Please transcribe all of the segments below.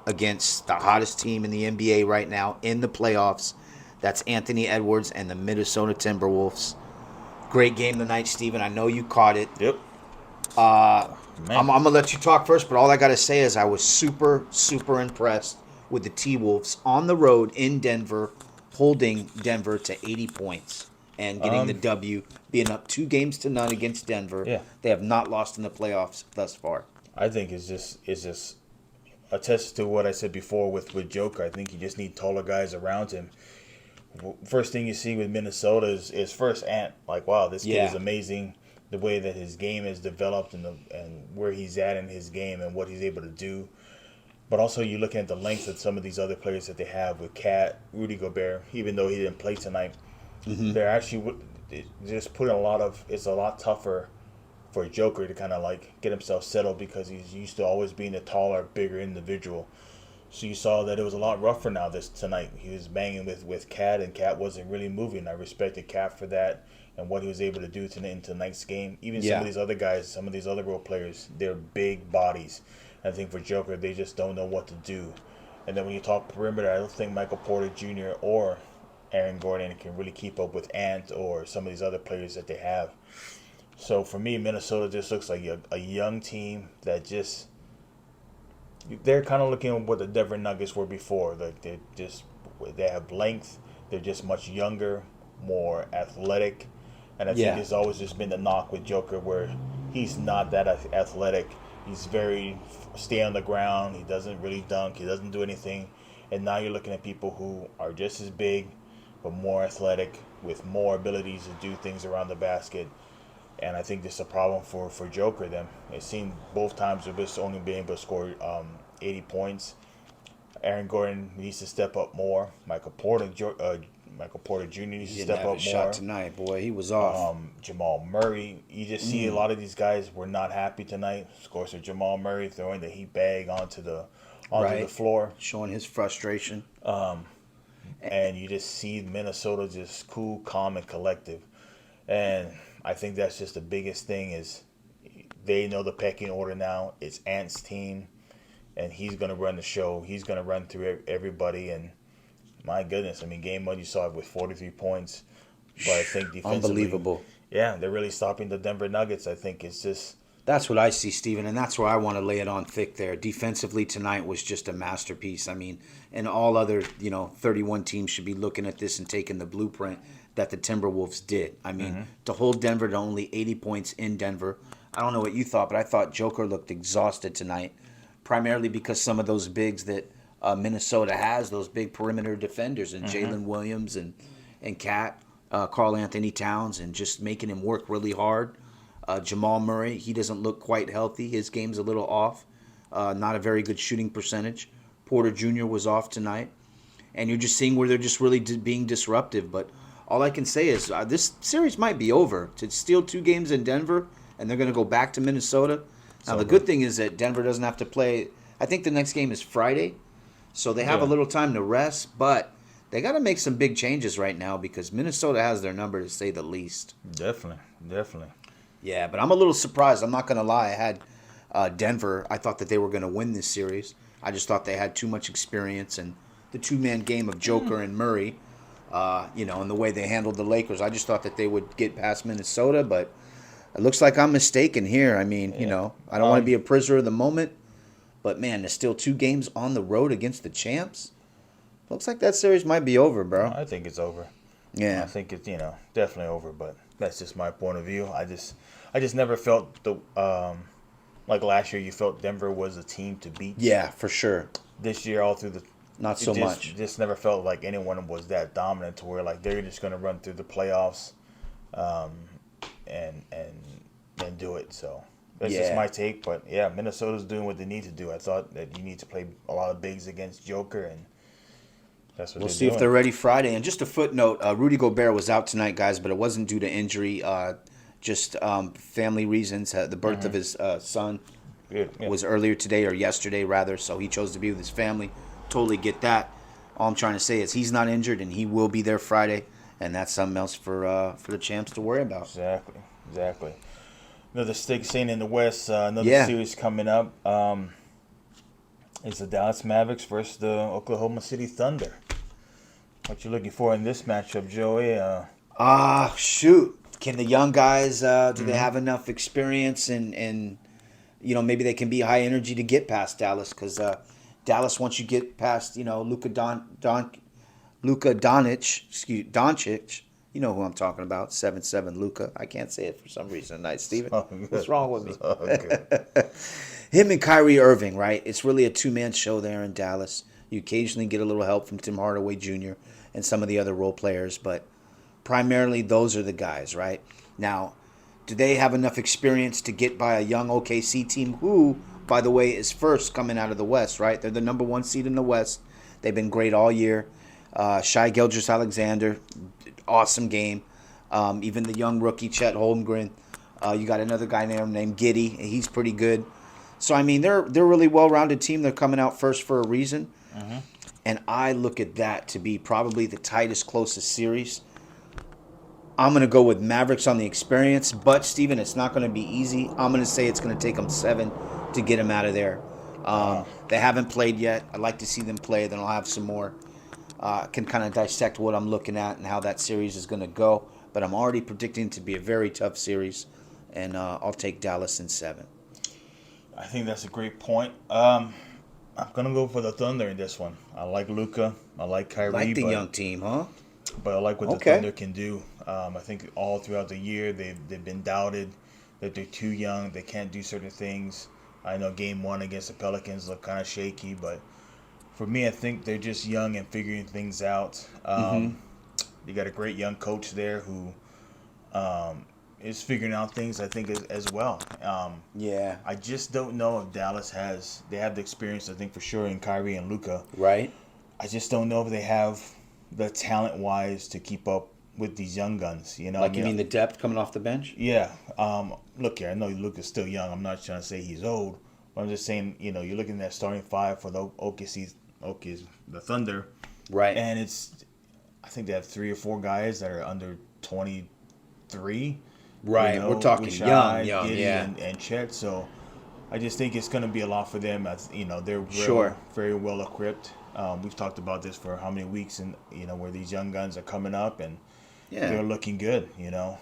against the hottest team in the NBA right now in the playoffs. That's Anthony Edwards and the Minnesota Timberwolves. Great game tonight, Steven. I know you caught it. Yep. I'm Man. going to let you talk first, but all I got to say is I was super, super impressed with the T-Wolves on the road in Denver, holding Denver to 80 points and getting the Um. W, being up 2 games to none against Denver. Yeah. They have not lost in the playoffs thus far. I think it's just attests to what I said before with Joker. I think you just need taller guys around him. First thing you see with Minnesota is first Ant. Like, wow, this kid is Yeah. amazing. The way that his game is developed and where he's at in his game and what he's able to do. But also you looking at the length of some of these other players that they have with Cat, Rudy Gobert. Even though he didn't play tonight, they're actually just putting a lot of. It's a lot tougher for Joker to kind of like get himself settled because he's used to always being a taller, bigger individual. So you saw that it was a lot rougher now this tonight. He was banging with Cat, and Cat wasn't really moving. I respected Cat for that and what he was able to do in tonight's game. Even some Yeah. of these other guys, some of these other role players, they're big bodies. I think for Joker, they just don't know what to do. And then when you talk perimeter, I don't think Michael Porter Jr. or Aaron Gordon can really keep up with Ant or some of these other players that they have. So for me, Minnesota just looks like a young team that just they're kind of looking at what the Denver Nuggets were before. Like they have length. They're just much younger, more athletic, and I think Yeah. it's always just been the knock with Joker where he's not that athletic. He's very stay on the ground. He doesn't really dunk. He doesn't do anything. And now you're looking at people who are just as big, but more athletic, with more abilities to do things around the basket. And I think this is a problem for Joker. Them it seemed both times they're just only being able to score 80 points. Aaron Gordon needs to step up more. Michael Porter Jr. needs He to didn't step have up a more. shot tonight, boy. He was off. Jamal Murray. You just see a lot of these guys were not happy tonight. Of course, with Jamal Murray throwing the heat bag onto the Right. floor, Showing his frustration. and you just see Minnesota just cool, calm, and collective. And I think that's just the biggest thing is they know the pecking order now. It's Ant's team, and he's going to run the show. He's going to run through everybody. And my goodness, I mean, game one you saw it with 43 points. But I think defensively, Unbelievable. yeah, they're really stopping the Denver Nuggets. I think it's just, That's what I see, Steven, and that's where I want to lay it on thick there. Defensively tonight was just a masterpiece. I mean, and all other, 31 teams should be looking at this and taking the blueprint that the Timberwolves did. I mean, to hold Denver to only 80 points in Denver. I don't know what you thought, but I thought Joker looked exhausted tonight, primarily because some of those bigs that Minnesota has, those big perimeter defenders, and Jalen Williams and Cat, Carl Anthony Towns, and just making him work really hard. Jamal Murray, he doesn't look quite healthy. His game's a little off. Not a very good shooting percentage. Porter Jr. was off tonight. And you're just seeing where they're just really being disruptive. But all I can say is this series might be over. To steal 2 games in Denver, and they're going to go back to Minnesota. Now, the over. good thing is that Denver doesn't have to play. I think the next game is Friday. So they have a Yeah. little time to rest. But they got to make some big changes right now because Minnesota has their number, to say the least. definitely. Yeah, but I'm a little surprised. I'm not going to lie. I had Denver. I thought that they were going to win this series. I just thought they had too much experience. And the two-man game of Joker and Murray, and the way they handled the Lakers, I just thought that they would get past Minnesota. But it looks like I'm mistaken here. I mean, I don't want to be a prisoner of the moment. But, man, there's still 2 games on the road against the champs. Looks like that series might be over, bro. I think it's over. Yeah. I think it's definitely over, but that's just my point of view. I just never felt the like last year. You felt Denver was a team to beat. Yeah, for sure. This year, all through the Not so much. just never felt like anyone was that dominant to where like they're just going to run through the playoffs, and do it. So that's just Yeah. my take. But yeah, Minnesota's doing what they need to do. I thought that you need to play a lot of bigs against Joker, and that's what We'll they're see doing. if they're ready Friday. And just a footnote, Rudy Gobert was out tonight, guys, but it wasn't due to injury, just family reasons. The birth of his son Good. Yeah. was earlier today or yesterday, rather, so he chose to be with his family. Totally get that. All I'm trying to say is he's not injured, and he will be there Friday, and that's something else for the champs to worry about. Exactly. Another stick scene in the West. Another Yeah. series coming up. It's the Dallas Mavericks versus the Oklahoma City Thunder. What you looking for in this matchup, Joey? Shoot. Can the young guys, do they have enough experience and maybe they can be high energy to get past Dallas? Because Dallas, once you get past, Luka Doncic, you know who I'm talking about, 7'7" Luka. I can't say it for some reason tonight, Steven. What's wrong with me? Him and Kyrie Irving, right? It's really a two-man show there in Dallas. You occasionally get a little help from Tim Hardaway Jr. and some of the other role players, but primarily those are the guys, right? Now, do they have enough experience to get by a young OKC team who, by the way, is first coming out of the West, right? They're the number one seed in the West. They've been great all year. Shai Gilgeous-Alexander, awesome game. Even the young rookie, Chet Holmgren. You got another guy named Giddey. He's pretty good. So, I mean, they're a really well-rounded team. They're coming out first for a reason. Mm-hmm. And I look at that to be probably the tightest, closest series. I'm going to go with Mavericks on the experience. But, Steven, it's not going to be easy. I'm going to say it's going to take them 7 to get them out of there. They haven't played yet. I'd like to see them play. Then I'll have some more. Can kind of dissect what I'm looking at and how that series is going to go. But I'm already predicting it to be a very tough series. And I'll take Dallas in 7. I think that's a great point. I'm going to go for the Thunder in this one. I like Luka. I like Kyrie. Like the young team, huh? But I like what the Thunder can do. I think all throughout the year they've been doubted that they're too young. They can't do certain things. I know Game 1 against the Pelicans looked kind of shaky, but for me, I think they're just young and figuring things out. You got a great young coach there who is figuring out things, I think, as well. Yeah. I just don't know if Dallas they have the experience, I think, for sure, in Kyrie and Luka. Right. I just don't know if they have the talent-wise to keep up with these young guns. You mean the depth coming off the bench? Yeah. Look here, I know Luka's still young. I'm not trying to say he's old. But I'm just saying, you're looking at that starting five for the the Thunder. Right. And I think they have 3 or 4 guys that are under 23. Right, we're talking young, yeah. And Chet, so I just think it's going to be a lot for them. They're very well equipped. We've talked about this for how many weeks, and where these young guns are coming up, and they're looking good.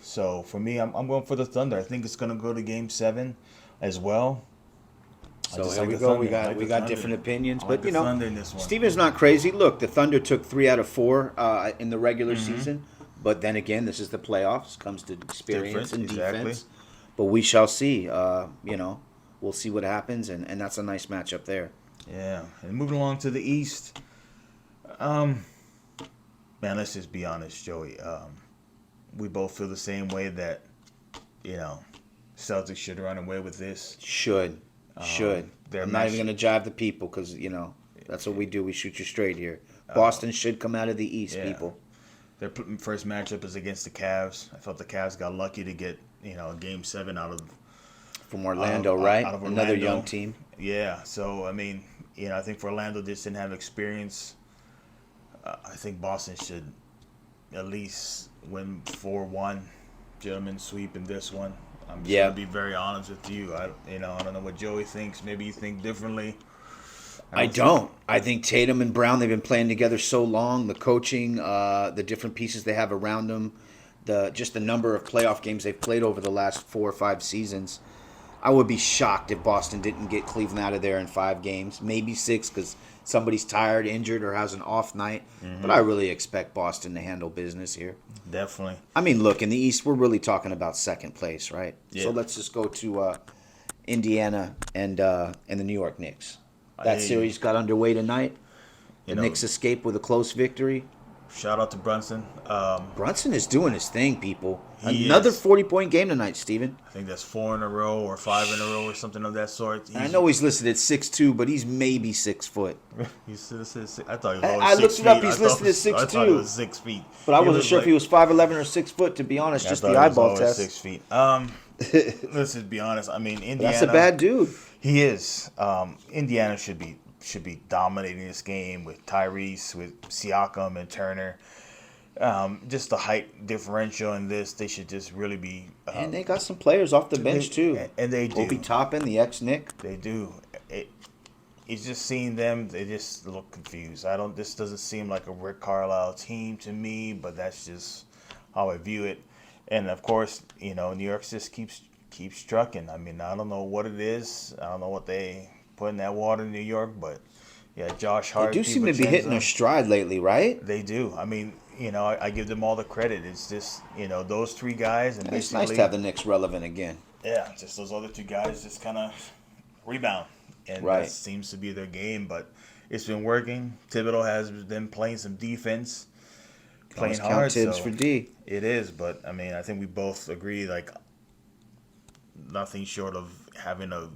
So for me, I'm going for the Thunder. I think it's going to go to Game 7 as well. So here we go. We got different opinions, but Thunder in this one. Steven's not crazy. Look, the Thunder took 3 out of 4 in the regular season. But then again, this is the playoffs. Comes to experience and defense. But we shall see. We'll see what happens, and that's a nice matchup there. Yeah. And moving along to the East. Man, let's just be honest, Joey. We both feel the same way that, Celtics should run away with this. Should. I'm not even going to jive the people because, that's what we do. We shoot you straight here. Boston should come out of the East, people. Their first matchup is against the Cavs. I thought the Cavs got lucky to get, a Game 7 from Orlando, right? Out of Orlando. Another young team. Yeah. So, I think for Orlando, just didn't have experience. I think Boston should at least win 4-1, gentlemen sweep in this one. I'm just going to be very honest with you. I don't know what Joey thinks. Maybe you think differently. I don't. I think Tatum and Brown, they've been playing together so long. The coaching, the different pieces they have around them, just the number of playoff games they've played over the last 4 or 5 seasons. I would be shocked if Boston didn't get Cleveland out of there in 5 games, maybe 6 because somebody's tired, injured, or has an off night. But I really expect Boston to handle business here. Definitely. Look, in the East, we're really talking about second place, right? Yeah. So let's just go to Indiana and the New York Knicks. That series got underway tonight. The Knicks escaped with a close victory. Shout out to Brunson. Brunson is doing his thing, people. Another 40-point game tonight, Steven. I think that's 4 in a row or 5 in a row or something of that sort. I know he's listed at 6'2", but he's maybe 6 foot. He's I thought he was I looked it up. He's listed at 6'2". I thought he was 6 feet. But I wasn't sure if he was 5'11" or 6 foot, to be honest. Just the eyeball test. 6 feet. Let's just be honest. Indiana. That's a bad dude. He is. Indiana should be dominating this game with Tyrese, with Siakam and Turner. Just the height differential in this, they should just really be. And they got some players off the bench too. And they do. Obi Toppin, the ex-Knick. They do. it's just seeing them. They just look confused. I don't. This doesn't seem like a Rick Carlisle team to me, but that's just how I view it. And of course, New York just keeps trucking. I mean, I don't know what it is. I don't know what they put in that water in New York, but yeah, Josh They Hart, do seem to be hitting their DiVincenzo, stride lately, right? they do. I mean, I give them all the credit. It's just those three guys, and And it's nice to basically have the Knicks relevant again. yeah, just those other two guys just kind of rebound, and that Right. seems to be their game. But it's been working. Thibodeau has been playing some defense, Can always playing count hard. Tibbs for So D. it is. But I mean, I think we both agree like nothing short of having a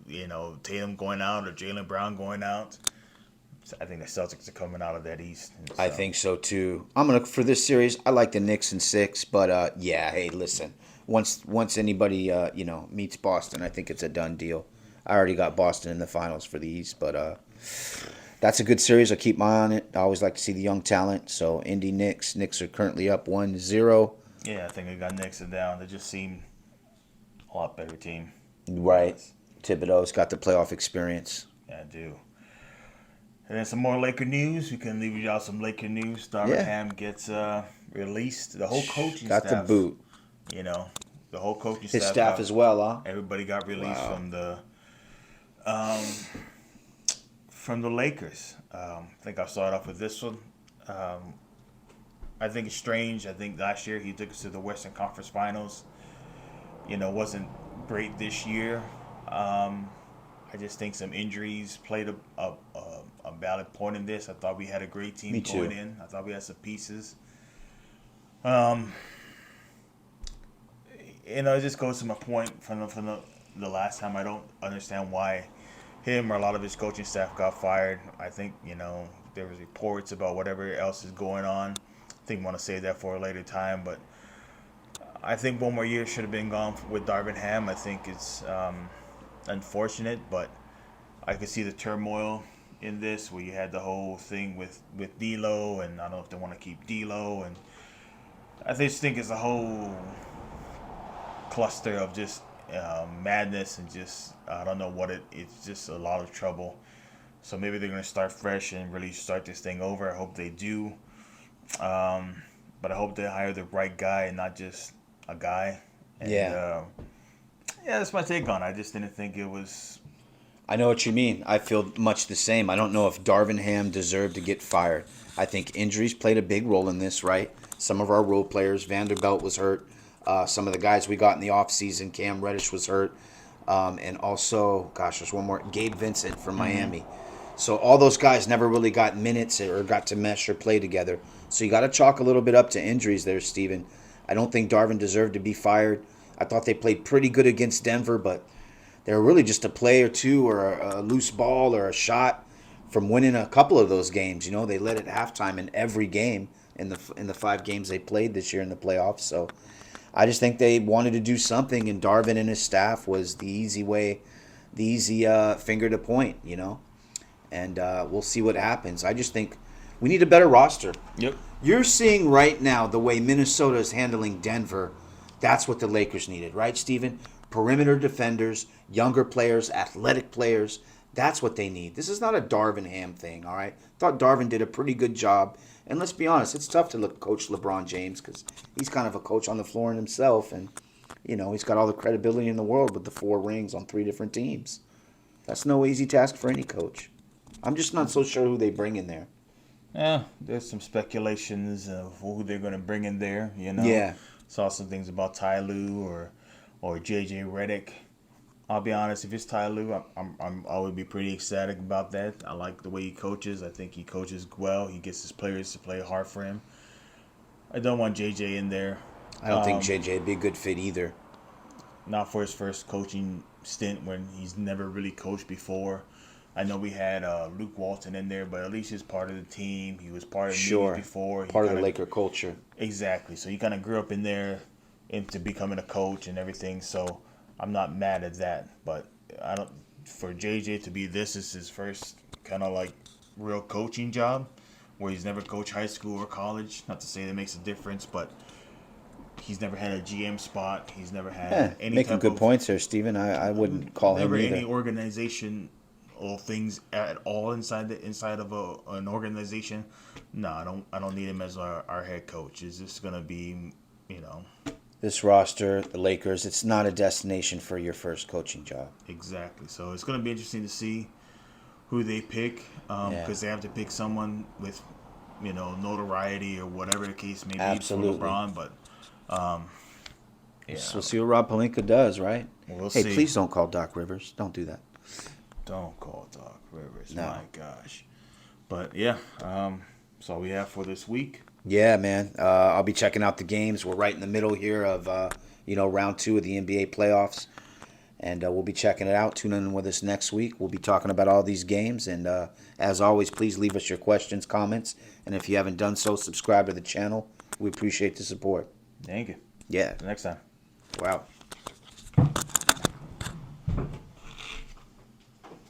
Tatum going out or Jaylen Brown going out. So I think the Celtics are coming out of that East. And I so, think so too. I'm gonna for this series. I like the Knicks in 6, but yeah. Hey, listen. Once anybody meets Boston, I think it's a done deal. I already got Boston in the finals for the East, but that's a good series. I keep my eye on it. I always like to see the young talent. So Indy Knicks. Knicks are currently up 1-0. yeah, I think we got Knicks and down. They just seem a lot better team. To be Right. honest. Thibodeau's got the playoff experience. Yeah, I do. And then some more Laker news. We can leave you out some Laker news. Darvin Yeah. Ham gets released. The whole coaching Got the staff, boot. you know, the whole coaching His staff staff as well, huh? everybody got released Wow. um, from the Lakers. I think I'll start off with this one. I think it's strange. I think last year he took us to the Western Conference Finals. Wasn't great this year. I just think some injuries played a valid point in this. I thought we had a great team Me too. going in. I thought we had some pieces. Um, it just goes to my point from the last time. I don't understand why him or a lot of his coaching staff got fired. I think there was reports about whatever else is going on. I think we want to save that for a later time, but I think one more year should have been gone with Darvin Ham. I think it's unfortunate, but I could see the turmoil in this where you had the whole thing with D'Lo, and I don't know if they want to keep D'Lo, and I just think it's a whole cluster of just madness and just I don't know what it's just a lot of trouble. So maybe they're gonna start fresh and really start this thing over. I hope they do, but I hope they hire the right guy and not just a guy. And, Yeah. yeah, that's my take on it. I just didn't think it was. I know what you mean. I feel much the same. I don't know if Darvin Ham deserved to get fired. I think injuries played a big role in this, right? Some of our role players, Vanderbilt was hurt. Some of the guys we got in the offseason, Cam Reddish was hurt. And also, gosh, there's one more, Gabe Vincent from Miami. So all those guys never really got minutes or got to mesh or play together. So you got to chalk a little bit up to injuries there, Steven. I don't think Darvin deserved to be fired. I thought they played pretty good against Denver, but they were really just a play or two or a loose ball or a shot from winning a couple of those games. They led at halftime in every game in the 5 games they played this year in the playoffs. So I just think they wanted to do something, and Darvin and his staff was the easy way, the easy finger to point, And we'll see what happens. I just think we need a better roster. Yep. You're seeing right now the way Minnesota is handling Denver. That's what the Lakers needed, right, Steven? Perimeter defenders, younger players, athletic players. That's what they need. This is not a Darvin Ham thing, all right? Thought Darvin did a pretty good job. And let's be honest, it's tough to coach LeBron James because he's kind of a coach on the floor in himself. And, he's got all the credibility in the world with the 4 rings on 3 different teams. That's no easy task for any coach. I'm just not so sure who they bring in there. Yeah, there's some speculations of who they're going to bring in there. Yeah. Saw some things about Ty Lue or JJ Redick. I'll be honest, if it's Ty Lue, I would be pretty ecstatic about that. I like the way he coaches. I think he coaches well. He gets his players to play hard for him. I don't want JJ in there. I don't think JJ would be a good fit either. Not for his first coaching stint when he's never really coached before. I know we had Luke Walton in there, but at least he's part of the team. He was part of the media before. Part of the Laker culture. Exactly. So he kind of grew up in there into becoming a coach and everything. So I'm not mad at that. But I don't. For JJ to be this is his first kind of like real coaching job, where he's never coached high school or college. Not to say that makes a difference, but he's never had a GM spot. He's never had any making type good of, points there, Steven. I wouldn't call him never either. any organization little things at all inside of an organization, no, I don't need him as our head coach. It's just gonna be, you know, This roster, the Lakers, it's not a destination for your first coaching job. exactly. So it's gonna be interesting to see who they pick, because they have to pick someone with, you know, notoriety or whatever the case may be Absolutely. for LeBron. But yeah, So we'll see what Rob Pelinka does, right? We'll Hey, see. please don't call Doc Rivers. Don't do that. Don't call Doc Rivers. No. My gosh. But yeah, that's all we have for this week. Yeah, man. I'll be checking out the games. We're right in the middle here of, round 2 of the NBA playoffs. And we'll be checking it out. Tune in with us next week. We'll be talking about all these games. And as always, please leave us your questions, comments. And if you haven't done so, subscribe to the channel. We appreciate the support. Thank you. Yeah. Till next time. Wow.